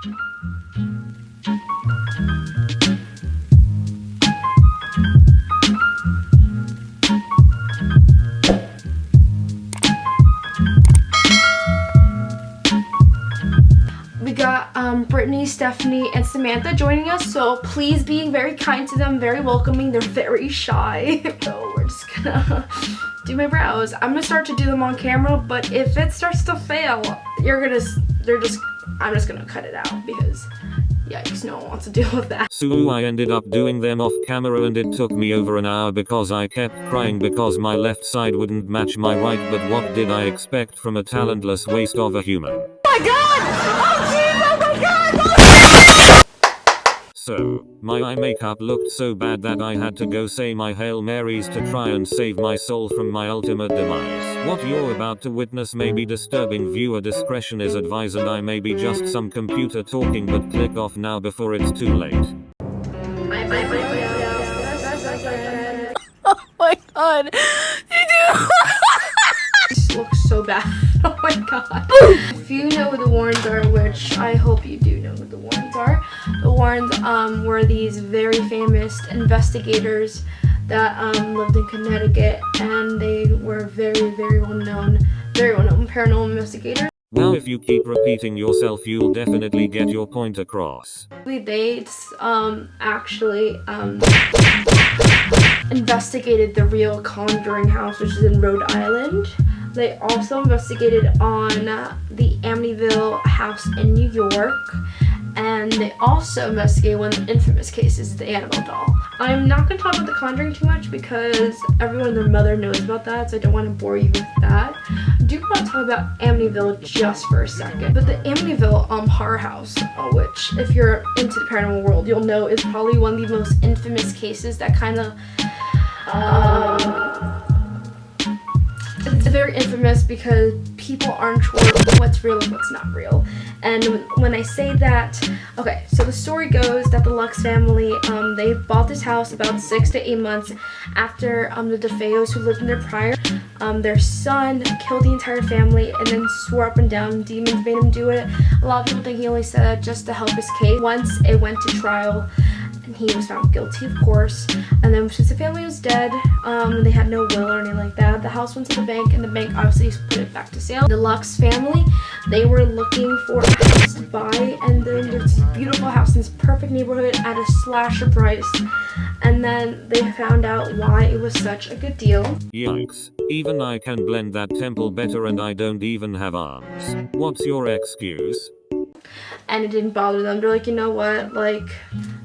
We got Brittany, Stephanie, and Samantha joining us, so please be very kind to them, very welcoming. They're very shy. So we're just gonna do my brows. I'm gonna start to do them on camera, but if it starts to fail, I'm just gonna cut it out because yikes, no one wants to deal with that. So I ended up doing them off camera and it took me over an hour because I kept crying because my left side wouldn't match my right, but what did I expect from a talentless waste of a human? Oh my god! Oh jeez, oh my god! So, my eye makeup looked so bad that I had to go say my Hail Marys to try and save my soul from my ultimate demise. What you're about to witness may be disturbing. Viewer discretion is advised, and I may be just some computer talking, but click off now before it's too late. Oh my god! This looks so bad. Oh my god. If you know who the Warrens are, which I hope you do know who the Warrens are, the Warrens were these very famous investigators that lived in Connecticut, and they were very well known paranormal investigators. Well, if you keep repeating yourself, you'll definitely get your point across. They actually investigated the real Conjuring house, which is in Rhode Island. They also investigated on the Amityville house in New York, and they also investigated one of the infamous cases, the Annabelle doll. I'm not going to talk about the Conjuring too much because everyone and their mother knows about that, so I don't want to bore you with that. I do want to talk about Amityville just for a second. But the Amityville horror house, which if you're into the paranormal world, you'll know is probably one of the most infamous cases that kind of it's very infamous because people aren't sure what's real and what's not real. And when I say that, okay, so the story goes that the Lux family, they bought this house about 6 to 8 months after the DeFeos, who lived in there prior, their son killed the entire family and then swore up and down demons made him do it. A lot of people think he only said that just to help his case. Once it went to trial, and he was found guilty, of course. And then since the family was dead, they had no will or anything like that, the house went to the bank, and the bank obviously put it back to sale. The Lux family, they were looking for a house to buy, and then there's this beautiful house in this perfect neighborhood at a slasher price. And then they found out why it was such a good deal. Yikes. Even I can blend that temple better and I don't even have arms. What's your excuse? And it didn't bother them. They're like, you know what, like,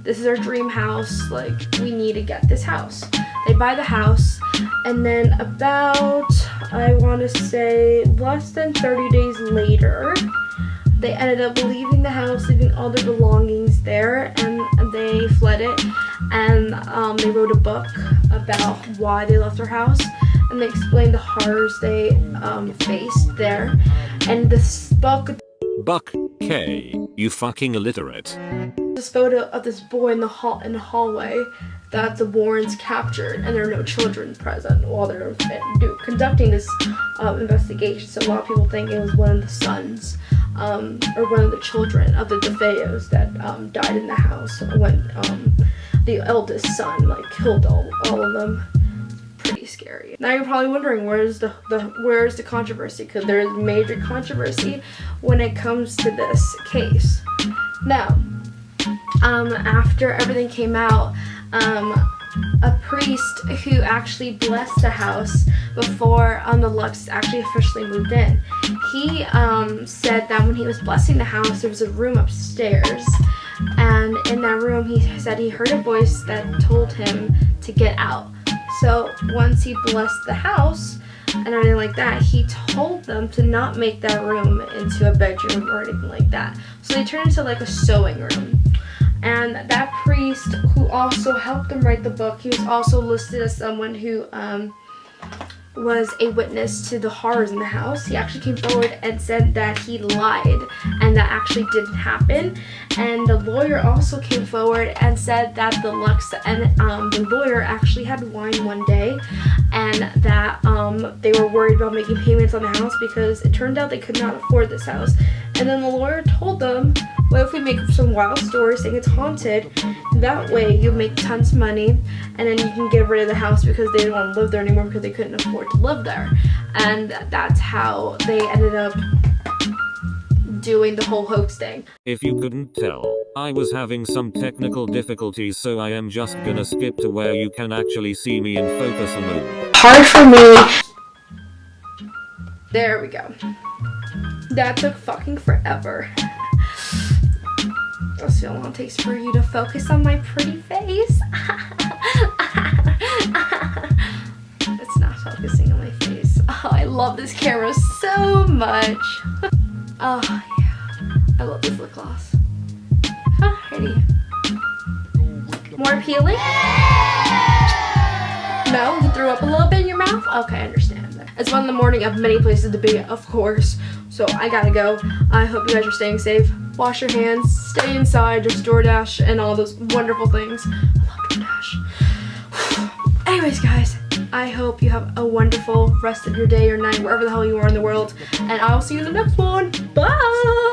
this is our dream house, like, we need to get this house. They buy the house, and then about, I want to say, less than 30 days later, they ended up leaving the house, leaving all their belongings there, and they fled it. And they wrote a book about why they left their house, and they explained the horrors they faced there. And this book, Buck K, you fucking illiterate. this photo of this boy in the hallway that the Warrens captured, and there are no children present while they're conducting this investigation. So a lot of people think it was one of the sons or one of the children of the DeFeos that died in the house when the eldest son like killed all of them. Pretty scary. Now you're probably wondering, where's the controversy? Because there is major controversy when it comes to this case. Now, after everything came out, a priest who actually blessed the house before the Lux actually officially moved in, he said that when he was blessing the house, there was a room upstairs, and in that room he said he heard a voice that told him to get out. So once he blessed the house and everything like that, he told them to not make that room into a bedroom or anything like that. So they turned it into like a sewing room. And that priest, who also helped them write the book, he was also listed as someone who was a witness to the horrors in the house. He actually came forward and said that he lied and that actually didn't happen. And the lawyer also came forward and said that the Lux and the lawyer actually had wine one day, and that they were worried about making payments on the house because it turned out they could not afford this house. And then the lawyer told them, what if we make up some wild stories saying it's haunted? That way you make tons of money, and then you can get rid of the house because they didn't want to live there anymore because they couldn't afford to live there. And that's how they ended up doing the whole hoax thing. If you couldn't tell, I was having some technical difficulties, so I am just gonna skip to where you can actually see me in focus mode. Hard for me. There we go. That took fucking forever. Let's see how long it takes for you to focus on my pretty face. It's not focusing on my face. Oh, I love this camera so much. Oh yeah, I love this lip gloss. Alrighty. More peeling? No, you threw up a little bit in your mouth? Okay, I understand. It's 1 in the morning. I have many places to be, of course. So I gotta go. I hope you guys are staying safe. Wash your hands, stay inside, just DoorDash and all those wonderful things. I love DoorDash. Anyways, guys, I hope you have a wonderful rest of your day or night, wherever the hell you are in the world. And I'll see you in the next one. Bye!